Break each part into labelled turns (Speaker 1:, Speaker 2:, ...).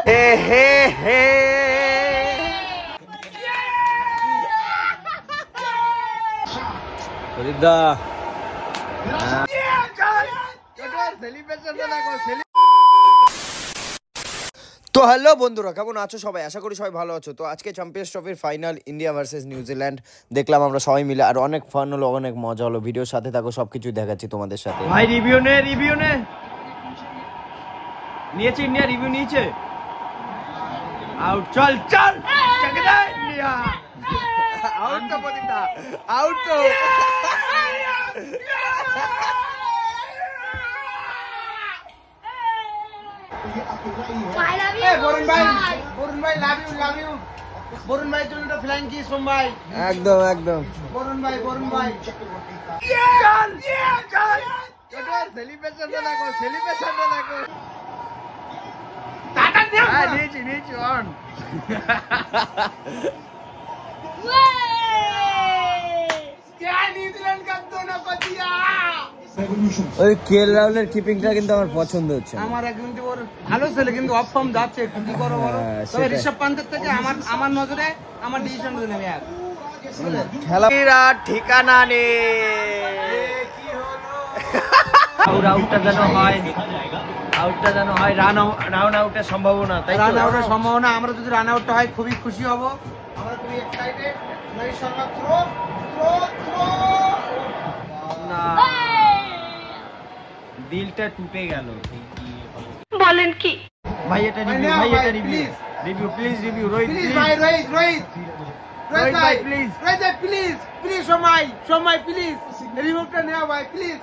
Speaker 1: তো হ্যালো বন্ধুরা, কেমন আছো সবাই? আশা করি সবাই ভালো আছো। তো আজকে চ্যাম্পিয়ন্স ট্রফির ফাইনাল ইন্ডিয়া ভার্সেস নিউজিল্যান্ড দেখলাম আমরা সবাই মিলে, আর অনেক ফান হলো, অনেক মজা হলো। ভিডিওর সাথে থাকো, সবকিছু দেখাচ্ছি তোমাদের সাথে।
Speaker 2: ভাই রিভিউ নে নিয়েছে ইন্ডিয়া, রিভিউ নিয়েছে। আউট, চল চল চকে দে ইন্ডিয়া। আউট তো বলিনা, আউট তো বরুণ ভাই লাভ ইউ বরুণ ভাই জন্য ফ্লাইং কিস ফ্রম ভাই।
Speaker 1: একদম একদম
Speaker 2: বরুণ ভাই চল সেলিব্রেশন দেখো টাটা দে। নিয়েছি অন। নিউজিল্যান্ড কাপ দোনো को दिया।
Speaker 1: ওই কেএল রাহুলের কিপিংটা কিন্তু আমার পছন্দ হচ্ছে।
Speaker 2: আমার একদম ওর ভালো ছেলে, কিন্তু অফ ফর্ম যাচ্ছে, কি করো বলো। তবে ঋষভ পান্তের থেকে আমার নজরে আমার ডিসিশন নেবে আর
Speaker 1: খেলা ঠিকানা নেই।
Speaker 2: আউটটা যেন হয় রান আউটের সম্ভাবনা, তাই রান আউটের সম্ভাবনা। আমরা যদি রান আউটটা হয় খুবই খুশি হব, আমরা খুবই এক্সাইটেড। রোহিত শর্মা থ্রো না, দিলটা টুটে গেল।
Speaker 3: বলেন কি
Speaker 2: ভাই? এটা রিভিউ প্লিজ রোহিত ভাই প্লিজ সময় প্লিজ রিভিউটা নাও ভাই, প্লিজ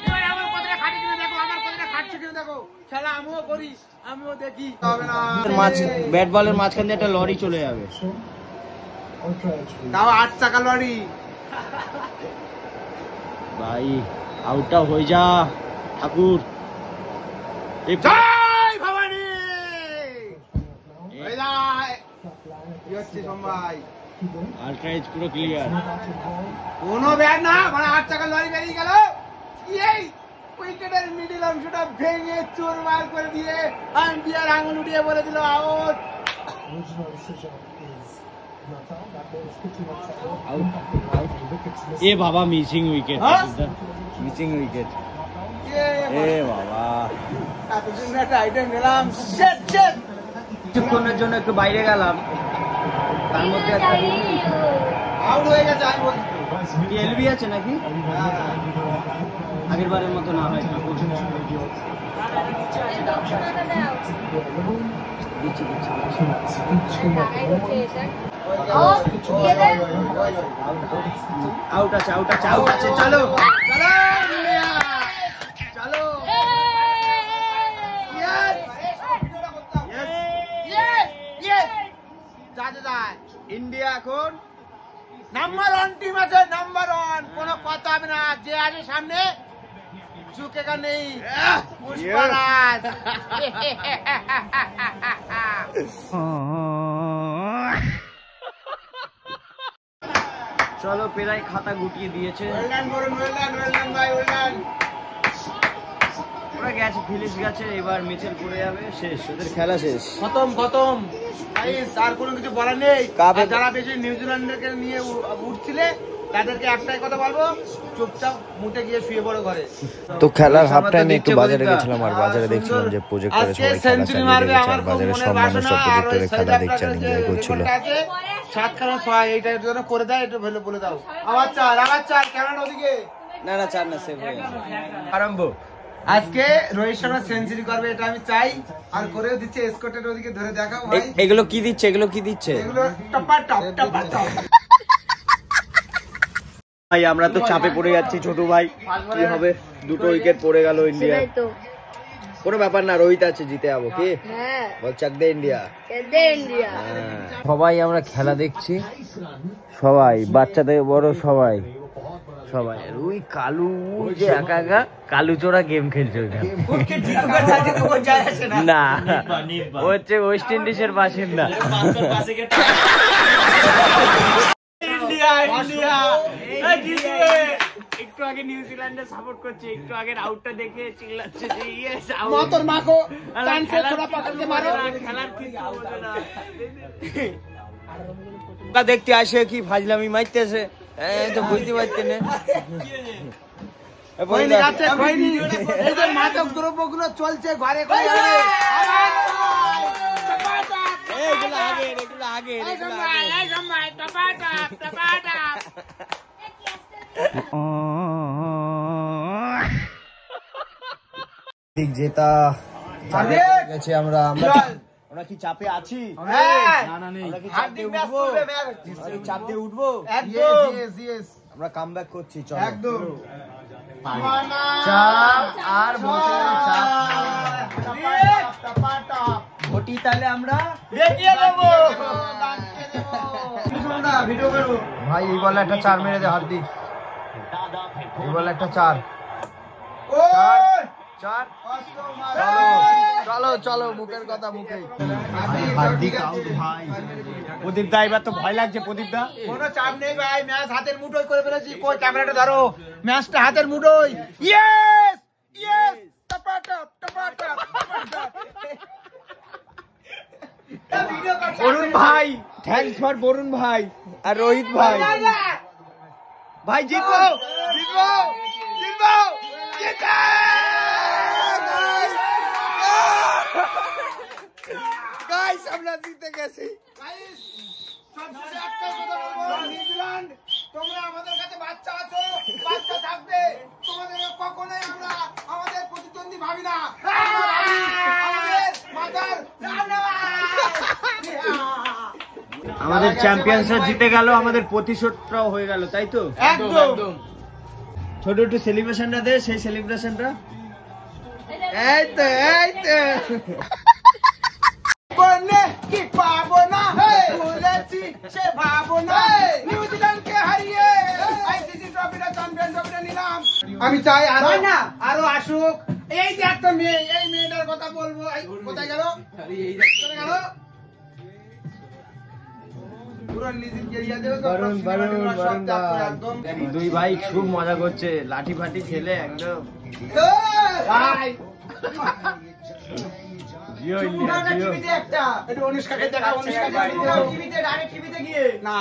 Speaker 2: এবার আমার কথাটা খাটি কিনে দেখো, আমার কথাটা খাটছে কিনে দেখো। খেলা আমিও করি, আমিও দেখি। হবে না,
Speaker 1: ব্যাট বলের মাঝখান দিয়ে একটা লরি চলে যাবে,
Speaker 2: তাও 8 চাকা লরি।
Speaker 1: ভাই আউটটা হয়ে যা ঠাকুর।
Speaker 2: জয় ভবানী, এই যায় ইয়সি সময়
Speaker 1: আল্ট্রাইজ পুরো ক্লিয়ার,
Speaker 2: কোনো ব্যাট না, মানে 8 চাকা লরি বেরিয়ে গেল। এই উইকেটের মিডল অংশটা ভেঙে চুরমার করে দিয়ে আম্পায়ার আঙুল উঠিয়ে বলে দিল আউট।
Speaker 1: এ বাবা মিসিং উইকেট, এ বাবা
Speaker 2: এতদিন একটা আইটেম নিলাম, কিছুক্ষণের জন্য একটু বাইরে গেলাম, তার মধ্যে একটা আউট হয়ে গেছে। আমি বলছি এলবি আছে নাকি, আগের বারের মতো না হয়। আউট আছে চলো ইন্ডিয়া এখন নাম্বার 1 টিম আছে, নাম্বার 1, কোনো কথা হবে না। যে আছে সামনে ঝুঁকেগা নেই, পুষ্পরাজ।
Speaker 1: চলো পেরাই খাতা গুটিয়ে দিয়েছে, ওরা গেছে, ফিলিস গেছে, এবার মিচেল করে যাবে, শেষ, ওদের খেলা শেষ,
Speaker 2: খতম। আর কোনো কিছু বলার নেই। যারা বেশি নিউজিল্যান্ডকে নিয়ে উঠছিলে তাদেরকে একটাই কথা বলবো, চুপচাপ মুটে গিয়ে শুয়ে পড়ো ঘরে।
Speaker 1: তো খেলার হাফ টাইমে একটু বাজারে গেছিলাম, আর বাজারে দেখছিলাম যে প্রজেক্টরে সবাই খেলা চালিয়ে দিয়েছে, আর বাজারে সব মানুষ সব প্রজেক্টরে খেলা দেখছে, এনজয় করছিল।
Speaker 2: 7 খানা 6 এইটার জন্য করে দেয়, একটু বলে দাও। আবার চার কেমন ওদিকে?
Speaker 1: না 4 না, সেভ হয়ে গেছে।
Speaker 2: আরম্ভ। আজকে রোহিত শর্মা সেঞ্চুরি করবে, এটা আমি চাই, আর করেও দিচ্ছে। এসকোটের ওদিকে ধরে দেখাও ভাই।
Speaker 1: এগুলো কি দিচ্ছে? এগুলো
Speaker 2: টপ
Speaker 1: ভাই আমরা তো চাপে পড়ে যাচ্ছি, ছোট ভাই কি হবে? 2টো উইকেট পড়ে গেল ইন্ডিয়া। কোনো ব্যাপার না, রোহিত আছে, জিতে যাবো। কি বল, চাক দে ইন্ডিয়া। সবাই আমরা খেলা দেখছি, সবাই, বাচ্চা থেকে বড় সবাই। ওই কালু যে একা কালু চোরা গেম খেলছে না, হচ্ছে ওয়েস্ট ইন্ডিজের বাসিন্দা।
Speaker 4: একটু আগে নিউজিল্যান্ডে সাপোর্ট করছে, একটু আগের আউটটা দেখে চিল্লাচ্ছে যে ইয়েস
Speaker 2: তোর মাকে চান্সে থোড়া পকড়কে মারো।
Speaker 4: খেলার কিছু বোঝে না।
Speaker 1: দেখতে আসে কি ফাজলামি মারতেছে, এই তো বুঝতে পারতে না।
Speaker 2: খৈনি খাচ্ছে, খৈনি। এই যে মাদক দ্রব্যগুলো চলছে ঘরে ঘরে।
Speaker 1: এগুলো আগে ঠিক যেটা গেছে। আমরা কি চাপে আছি? আমরা কি চাপ দিয়ে উঠবো? চাপ দিয়ে উঠবো? আমরা কাম ব্যাক করছি, চলো।
Speaker 2: একদম
Speaker 1: চাপ আর ভোটের চাপ ভোটি, তাহলে আমরা
Speaker 2: দেখিয়ে দেবো।
Speaker 1: ভাই এই বলে একটা 4 মেরে দে, হাত দি। এই বলে একটা 4 চলো মুখের কথা মুখে। প্রদীপ দা এবার তো ভয় লাগছে। প্রদীপ দা
Speaker 2: কোনো চাপ নেই ভাই, ম্যাচ হাতের মুঠোয় করে ফেলেছি। কই ক্যামেরাটা ধরো, ম্যাচটা হাতের মুঠোয়। ইয়েস ইয়েস, টপাটপ টপাটপ টপাটপ।
Speaker 1: বরুণ ভাই, থ্যাঙ্কস ফর বরুণ ভাই আর রোহিত ভাই। ভাই জিতবো জিতবো জিতবো জিতে গাইস, আমরা জিতে গেছি।
Speaker 2: সবশেষে একটা কথা বলবো, নিউজিল্যান্ড তোমরা আমাদের কাছে বাচ্চা আছো, বাচ্চা থাকবে। তোমাদের কখনোই আমরা আমাদের প্রতিদ্বন্দ্বী ভাবি না, আমাদের মাথার
Speaker 1: আমাদের চ্যাম্পিয়ন্সরা জিতে গেল, আমাদের প্রতিশোধটাও হয়ে গেল, তাই তো?
Speaker 2: একদম।
Speaker 1: ছোট একটু সেলিব্রেশনটা দে, সেই সেলিব্রেশনটা। এই তো
Speaker 2: বনে কি পাবো না, বলেছি সে ভাবো না। নিউজিল্যান্ডকে হারিয়ে আইসিসি ট্রফিটা, চ্যাম্পিয়ন ট্রফিটা নিলাম। আমি চাই আরো আসুক। এই যে একটা মেয়ে, এই মেয়েটার কথা বলবো। কোথায় গেল? চলে গেল। পুরো নিজের কেরিয়ার দেবে তো। একদম
Speaker 1: দুই ভাই খুব মজা করছে, লাঠি ফাটি খেলে একদম।
Speaker 2: ভাই
Speaker 1: জিও ইন্ডিয়া, জিও।
Speaker 2: একটু অনুষ্কাকে দেখা, অনুষ্কা টিভিতে গিয়ে না।